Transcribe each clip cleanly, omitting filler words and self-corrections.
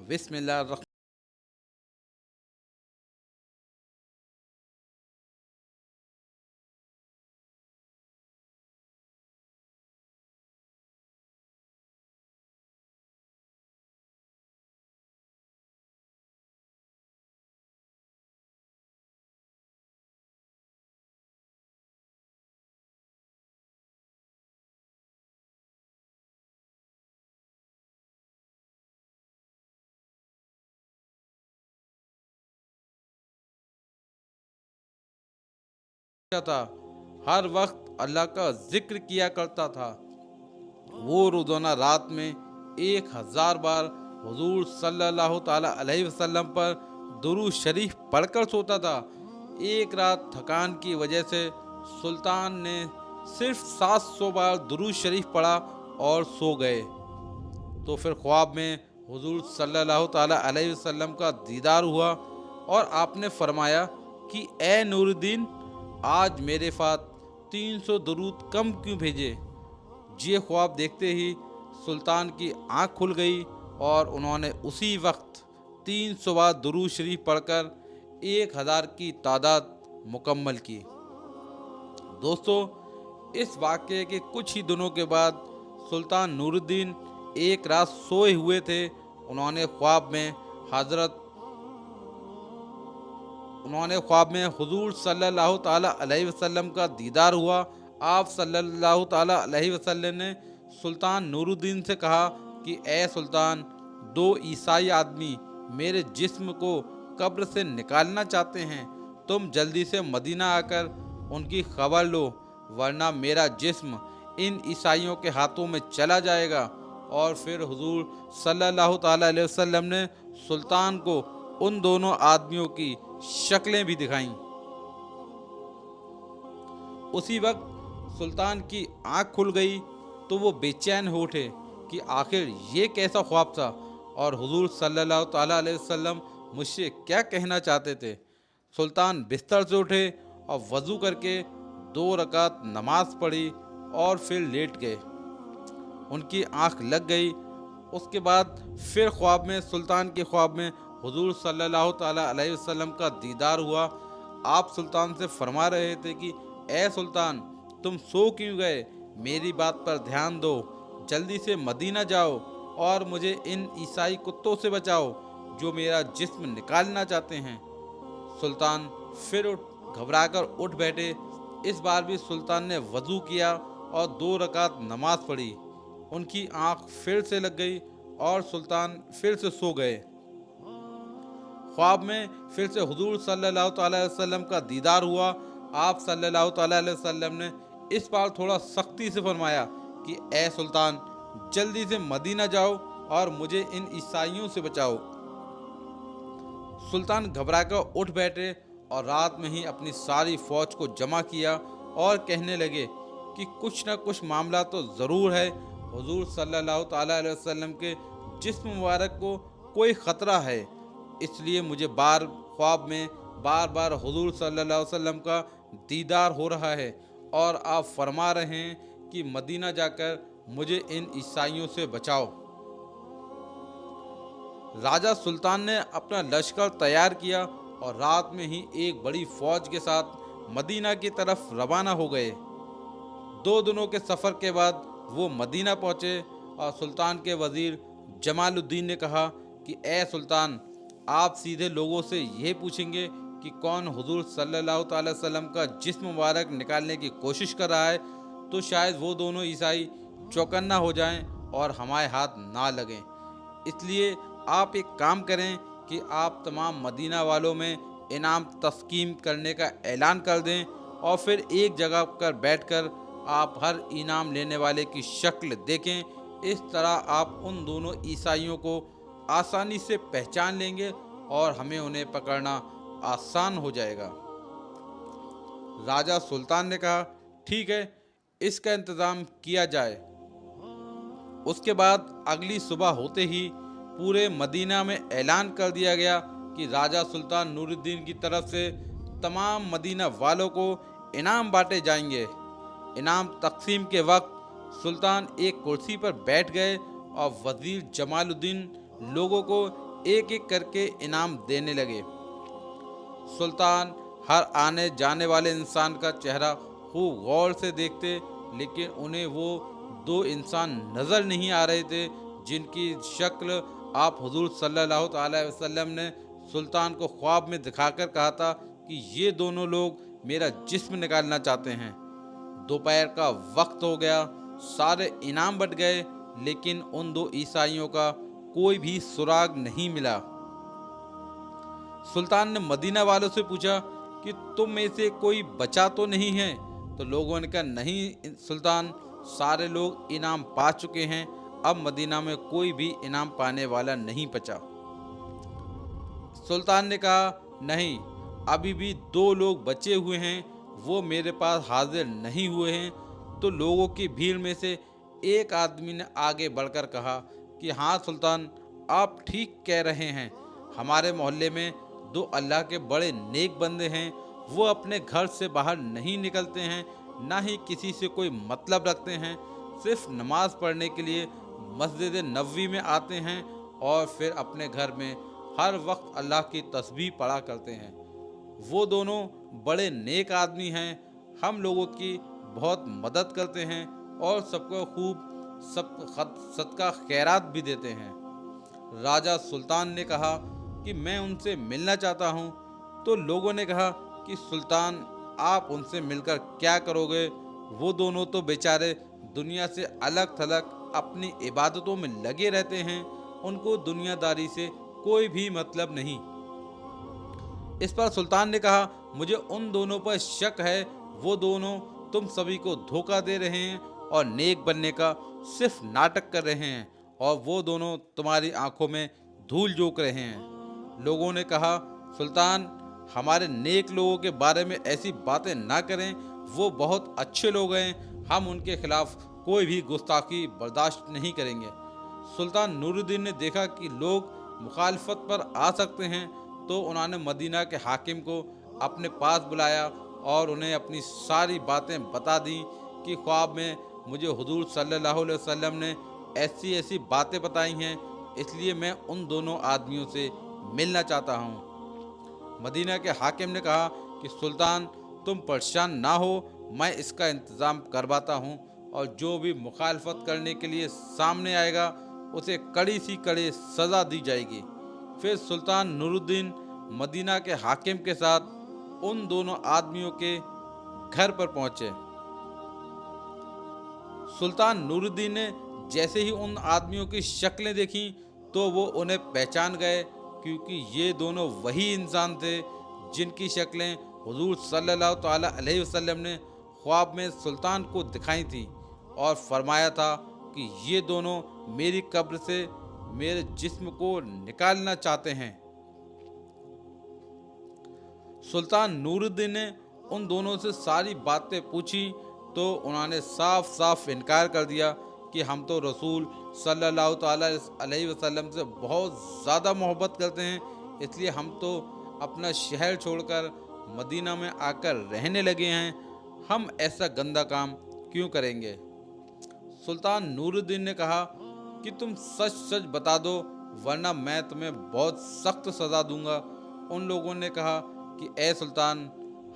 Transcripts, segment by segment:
بسم اللہ الرحمن تھا، ہر وقت اللہ کا ذکر کیا کرتا تھا۔ وہ روزانہ رات میں 1000 بار حضور صلی اللہ تعالی علیہ وسلم پر درود شریف پڑھ کر سوتا تھا۔ ایک رات تھکان کی وجہ سے سلطان نے صرف 700 بار درود شریف پڑھا اور سو گئے۔ تو پھر خواب میں حضور صلی اللہ تعالی علیہ وسلم کا دیدار ہوا اور آپ نے فرمایا کہ اے نور الدین، آج میرے پاس 300 درود کم کیوں بھیجے؟ یہ خواب دیکھتے ہی سلطان کی آنکھ کھل گئی اور انہوں نے اسی وقت 300 بار درود شریف پڑھ کر 1000 کی تعداد مکمل کی۔ دوستو، اس واقعے کے کچھ ہی دنوں کے بعد سلطان نور الدین ایک رات سوئے ہوئے تھے۔ انہوں نے خواب میں حضور صلی اللہ تعالی علیہ وسلم کا دیدار ہوا۔ آپ صلی اللہ تعالی علیہ وسلم نے سلطان نور الدین سے کہا کہ اے سلطان، 2 عیسائی آدمی میرے جسم کو قبر سے نکالنا چاہتے ہیں، تم جلدی سے مدینہ آ کر ان کی خبر لو، ورنہ میرا جسم ان عیسائیوں کے ہاتھوں میں چلا جائے گا۔ اور پھر حضور صلی اللہ تعالی علیہ وسلم نے سلطان کو ان دونوں آدمیوں کی شکلیں بھی دکھائیں۔ اسی وقت سلطان کی آنکھ کھل گئی تو وہ بے چین ہو اٹھے کہ آخر یہ کیسا خواب تھا اور حضور صلی اللہ تعالی علیہ وسلم مجھ سے کیا کہنا چاہتے تھے۔ سلطان بستر سے اٹھے اور وضو کر کے 2 رکعت نماز پڑھی اور پھر لیٹ گئے۔ ان کی آنکھ لگ گئی۔ اس کے بعد پھر سلطان کے خواب میں حضور صلی اللہ تعالی علیہ وسلم کا دیدار ہوا۔ آپ سلطان سے فرما رہے تھے کہ اے سلطان، تم سو کیوں گئے؟ میری بات پر دھیان دو، جلدی سے مدینہ جاؤ اور مجھے ان عیسائی کتوں سے بچاؤ جو میرا جسم نکالنا چاہتے ہیں۔ سلطان پھر گھبرا کر اٹھ بیٹھے۔ اس بار بھی سلطان نے وضو کیا اور 2 رکعت نماز پڑھی۔ ان کی آنکھ پھر سے لگ گئی اور سلطان پھر سے سو گئے۔ خواب میں پھر سے حضور صلی اللہ تعالی علیہ وسلم کا دیدار ہوا۔ آپ صلی اللہ تعالی علیہ وسلم نے اس بار تھوڑا سختی سے فرمایا کہ اے سلطان، جلدی سے مدینہ جاؤ اور مجھے ان عیسائیوں سے بچاؤ۔ سلطان گھبرا کر اٹھ بیٹھے اور رات میں ہی اپنی ساری فوج کو جمع کیا اور کہنے لگے کہ کچھ نہ کچھ معاملہ تو ضرور ہے۔ حضور صلی اللہ تعالی علیہ وسلم کے جسم مبارک کو کوئی خطرہ ہے، اس لیے مجھے خواب میں بار بار حضور صلی اللہ علیہ وسلم کا دیدار ہو رہا ہے اور آپ فرما رہے ہیں کہ مدینہ جا کر مجھے ان عیسائیوں سے بچاؤ۔ راجہ سلطان نے اپنا لشکر تیار کیا اور رات میں ہی ایک بڑی فوج کے ساتھ مدینہ کی طرف روانہ ہو گئے۔ 2 دنوں کے سفر کے بعد وہ مدینہ پہنچے اور سلطان کے وزیر جمال الدین نے کہا کہ اے سلطان، آپ سیدھے لوگوں سے یہ پوچھیں گے کہ کون حضور صلی اللہ تعالی وسلم کا جسم مبارک نکالنے کی کوشش کر رہا ہے، تو شاید وہ دونوں عیسائی چوکنا ہو جائیں اور ہمارے ہاتھ نہ لگیں۔ اس لیے آپ ایک کام کریں کہ آپ تمام مدینہ والوں میں انعام تقسیم کرنے کا اعلان کر دیں اور پھر ایک جگہ پر بیٹھ کر آپ ہر انعام لینے والے کی شکل دیکھیں۔ اس طرح آپ ان دونوں عیسائیوں کو آسانی سے پہچان لیں گے اور ہمیں انہیں پکڑنا آسان ہو جائے گا۔ راجہ سلطان نے کہا ٹھیک ہے، اس کا انتظام کیا جائے۔ اس کے بعد اگلی صبح ہوتے ہی پورے مدینہ میں اعلان کر دیا گیا کہ راجہ سلطان نور الدین کی طرف سے تمام مدینہ والوں کو انعام بانٹے جائیں گے۔ انعام تقسیم کے وقت سلطان ایک کرسی پر بیٹھ گئے اور وزیر جمال الدین لوگوں کو एक एक करके इनाम देने लगे। सुल्तान हर आने जाने वाले इंसान का चेहरा खूब गौर से देखते, लेकिन उन्हें वो दो इंसान नज़र नहीं आ रहे थे जिनकी शक्ल आप हुजूर सल्लल्लाहु अलैहि वसल्लम ने सुल्तान को ख्वाब में दिखाकर कहा था कि ये दोनों लोग मेरा जिस्म निकालना चाहते हैं। दोपहर का वक्त हो गया, सारे इनाम बट गए, लेकिन उन दो ईसाइयों का कोई भी सुराग नहीं मिला। सुल्तान ने मदीना वालों से पूछा कि तुम में से कोई बचा तो नहीं है? तो लोगों ने कहा, नहीं सुल्तान, सारे लोग इनाम पा चुके हैं, अब मदीना में कोई भी इनाम पाने वाला नहीं बचा। सुल्तान ने कहा, नहीं, अभी भी दो लोग बचे हुए हैं, वो मेरे पास हाजिर नहीं हुए हैं। तो लोगों की भीड़ में से एक आदमी ने आगे बढ़कर कहा कि हाँ सुल्तान, आप ठीक कह रहे हैं, हमारे मोहल्ले में दो अल्लाह के बड़े नेक बंदे हैं। वो अपने घर से बाहर नहीं निकलते हैं, ना ही किसी से कोई मतलब रखते हैं, सिर्फ नमाज पढ़ने के लिए मस्जिद नबवी में आते हैं और फिर अपने घर में हर वक्त अल्लाह की तस्बीह पढ़ा करते हैं। वो दोनों बड़े नेक आदमी हैं, हम लोगों की बहुत मदद करते हैं और सबको खूब सब सदका खैरात भी देते हैं। राजा सुल्तान ने कहा कि मैं उनसे मिलना चाहता हूँ। तो लोगों ने कहा कि सुल्तान, आप उनसे मिलकर क्या करोगे? वो दोनों तो बेचारे दुनिया से अलग थलग अपनी इबादतों में लगे रहते हैं, उनको दुनियादारी से कोई भी मतलब नहीं। इस पर सुल्तान ने कहा, मुझे उन दोनों पर शक है, वो दोनों तुम सभी को धोखा दे रहे हैं और नेक बनने का सिर्फ नाटक कर रहे हैं, और वो दोनों तुम्हारी आंखों में धूल झोंक रहे हैं। लोगों ने कहा, सुल्तान, हमारे नेक लोगों के बारे में ऐसी बातें ना करें, वो बहुत अच्छे लोग हैं, हम उनके खिलाफ कोई भी गुस्ताखी बर्दाश्त नहीं करेंगे। सुल्तान नूरुद्दीन ने देखा कि लोग मुखालफत पर आ सकते हैं, तो उन्होंने मदीना के हाकिम को अपने पास बुलाया और उन्हें अपनी सारी बातें बता दी कि ख्वाब में मुझे हुजूर सल्लल्लाहु अलैहि वसल्लम ने ऐसी ऐसी बातें बताई हैं, इसलिए मैं उन दोनों आदमियों से मिलना चाहता हूँ। मदीना के हाकिम ने कहा कि सुल्तान, तुम परेशान ना हो, मैं इसका इंतज़ाम करवाता हूँ, और जो भी मुखालफत करने के लिए सामने आएगा उसे कड़ी सी कड़ी सज़ा दी जाएगी। फिर सुल्तान नूरुद्दीन मदीना के हाकिम के साथ उन दोनों आदमियों के घर पर पहुंचे। सुल्तान नूरुद्दीन ने जैसे ही उन आदमियों की शक्लें देखी तो वो उन्हें पहचान गए, क्योंकि ये दोनों वही इंसान थे जिनकी शक्लें हुजूर सल्लल्लाहु ताला अलैहि वसल्लम ने ख्वाब में सुल्तान को दिखाई थी और फरमाया था कि ये दोनों मेरी कब्र से मेरे जिस्म को निकालना चाहते हैं। सुल्तान नूरुद्दीन ने उन दोनों से सारी बातें पूछी तो उन्होंने साफ साफ इनकार कर दिया कि हम तो रसूल सल्लल्लाहु ताला अलैहि वसल्लम से बहुत ज़्यादा मोहब्बत करते हैं, इसलिए हम तो अपना शहर छोड़कर मदीना में आकर रहने लगे हैं, हम ऐसा गंदा काम क्यों करेंगे? सुल्तान नूरुद्दीन ने कहा कि तुम सच सच बता दो, वरना मैं तुम्हें बहुत सख्त सज़ा दूंगा। उन लोगों ने कहा कि ए सुल्तान,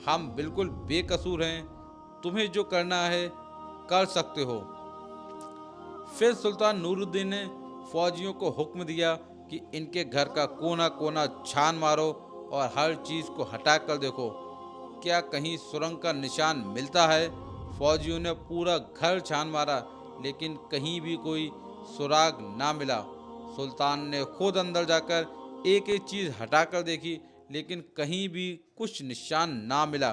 हम बिल्कुल बेकसूर हैं, तुम्हें जो करना है कर सकते हो। फिर सुल्तान नूरुद्दीन ने फौजियों को हुक्म दिया कि इनके घर का कोना कोना छान मारो और हर चीज़ को हटा कर देखो, क्या कहीं सुरंग का निशान मिलता है। फौजियों ने पूरा घर छान मारा, लेकिन कहीं भी कोई सुराग ना मिला। सुल्तान ने खुद अंदर जाकर एक एक चीज़ हटाकर देखी, लेकिन कहीं भी कुछ निशान ना मिला।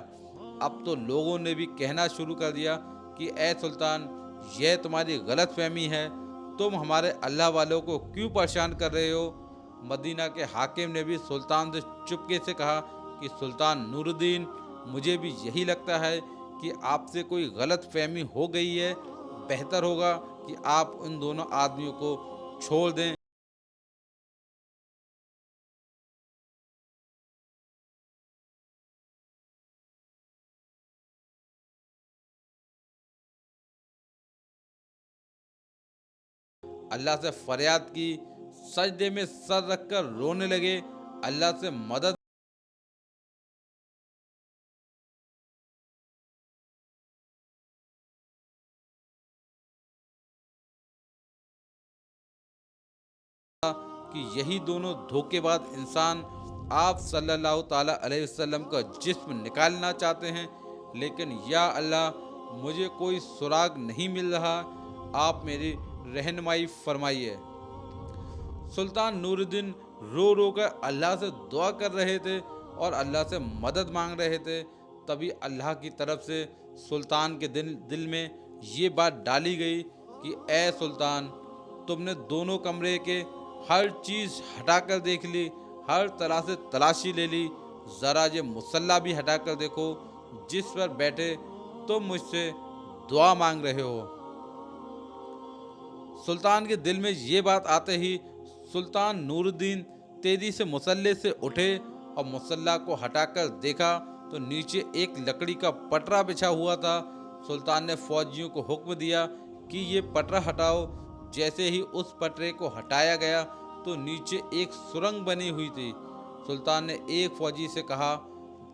अब तो लोगों ने भी कहना शुरू कर दिया कि ए सुल्तान, यह तुम्हारी गलत फहमी है, तुम हमारे अल्लाह वालों को क्यों परेशान कर रहे हो? मदीना के हाकिम ने भी सुल्तान से चुपके से कहा कि सुल्तान नूरुद्दीन, मुझे भी यही लगता है कि आपसे कोई गलत फहमी हो गई है, बेहतर होगा कि आप उन दोनों आदमियों को छोड़ दें। अल्लाह से फरियाद की, सजदे में सर रख कर रोने लगे, अल्लाह से मदद कि यही दोनों धोखेबाज इंसान आप सल्लल्लाहु ताला अलैहि वसल्लम का जिस्म निकालना चाहते हैं, लेकिन या अल्लाह मुझे कोई सुराग नहीं मिल रहा, आप मेरी रहनुमाई फरमाइए। सुल्तान नूरुद्दीन रो रो कर अल्लाह से दुआ कर रहे थे और अल्लाह से मदद मांग रहे थे। तभी अल्लाह की तरफ से सुल्तान के दिल में ये बात डाली गई कि ए सुल्तान, तुमने दोनों कमरे के हर चीज़ हटाकर देख ली, हर तरह से तलाशी ले ली, ज़रा ये मुसल्ला भी हटाकर देखो जिस पर बैठे तुम मुझसे दुआ मांग रहे हो। सुल्तान के दिल में ये बात आते ही सुल्तान नूरुद्दीन तेजी से मुसल्ले से उठे और मुसल्ला को हटाकर देखा तो नीचे एक लकड़ी का पटरा बिछा हुआ था। सुल्तान ने फौजियों को हुक्म दिया कि ये पटरा हटाओ। जैसे ही उस पटरे को हटाया गया तो नीचे एक सुरंग बनी हुई थी। सुल्तान ने एक फौजी से कहा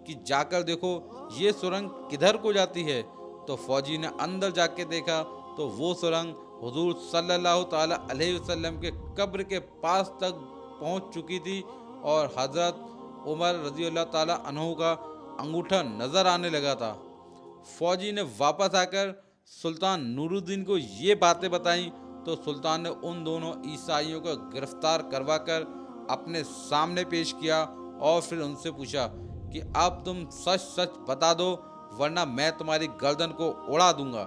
कि जाकर देखो ये सुरंग किधर को जाती है। तो फौजी ने अंदर जाके देखा तो वो सुरंग हुजूर सल्लल्लाहु ताला अलैहि वसल्लम के कब्र के पास तक पहुंच चुकी थी और हज़रत उमर रज़ियल्लाहु ताला अन्हु का अंगूठा नज़र आने लगा था। फौजी ने वापस आकर सुल्तान नूरुद्दीन को ये बातें बताईं तो सुल्तान ने उन दोनों ईसाइयों को गिरफ्तार करवाकर अपने सामने पेश किया और फिर उनसे पूछा कि अब तुम सच सच बता दो वरना मैं तुम्हारी गर्दन को उड़ा दूंगा।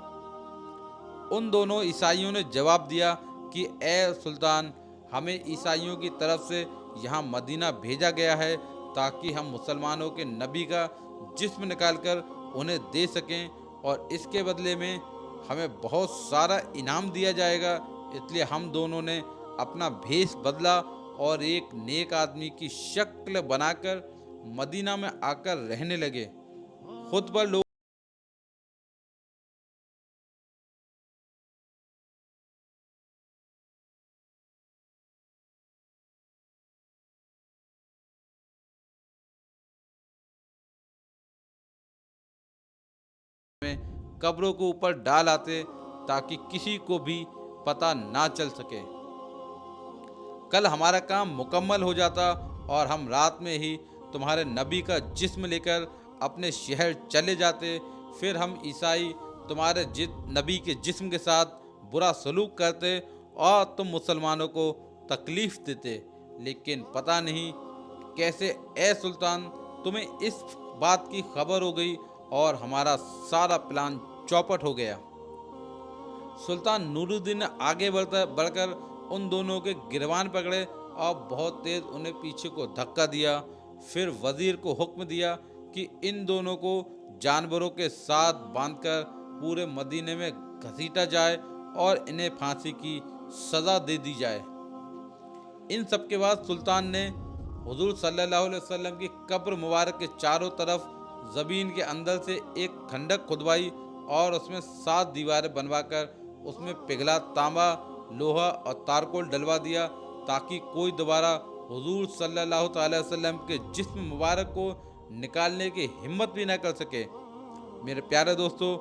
उन दोनों ईसाइयों ने जवाब दिया कि ए सुल्तान, हमें ईसाइयों की तरफ से यहाँ मदीना भेजा गया है ताकि हम मुसलमानों के नबी का जिस्म निकालकर उन्हें दे सकें और इसके बदले में हमें बहुत सारा इनाम दिया जाएगा। इसलिए हम दोनों ने अपना भेष बदला और एक नेक आदमी की शक्ल बनाकर मदीना में आकर रहने लगे। खुद पर लोग में कब्रों को ऊपर डाल आते ताकि किसी को भी पता ना चल सके। कल हमारा काम मुकम्मल हो जाता और हम रात में ही तुम्हारे नबी का जिस्म लेकर अपने शहर चले जाते। फिर हम ईसाई तुम्हारे नबी के जिस्म के साथ बुरा सलूक करते और तुम मुसलमानों को तकलीफ़ देते। लेकिन पता नहीं कैसे ए सुल्तान तुम्हें इस बात की खबर हो गई और हमारा सारा प्लान चौपट हो गया। सुल्तान नूरुद्दीन ने आगे बढ़कर उन दोनों के गिरबान पकड़े और बहुत तेज उन्हें पीछे को धक्का दिया। फिर वजीर को हुक्म दिया कि इन दोनों को जानवरों के साथ बांधकर पूरे मदीने में घसीटा जाए और इन्हें फांसी की सज़ा दे दी जाए। इन सब के बाद सुल्तान ने हुजूर सल्लल्लाहु अलैहि वसल्लम की कब्र मुबारक के चारों तरफ ज़मीन के अंदर से एक खंडक खुदवाई और उसमें 7 दीवारें बनवाकर उसमें पिघला तांबा, लोहा और तारकोल डलवा दिया ताकि कोई दोबारा हुजूर सल्लल्लाहु अलैहि वसल्लम के जिस्म मुबारक को निकालने की हिम्मत भी न कर सके। मेरे प्यारे दोस्तों,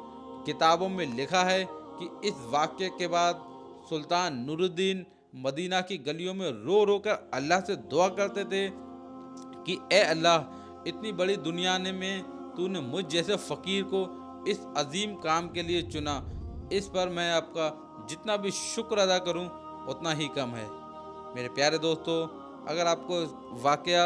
किताबों में लिखा है कि इस वाक़ये के बाद सुल्तान नूरुद्दीन मदीना की गलियों में रो रो कर अल्लाह से दुआ करते थे कि ए अल्लाह, इतनी बड़ी दुनिया में तूने मुझ जैसे फ़कीर को इस अजीम काम के लिए चुना। इस पर मैं आपका जितना भी शुक्र अदा करूं उतना ही कम है। मेरे प्यारे दोस्तों, अगर आपको वाक़या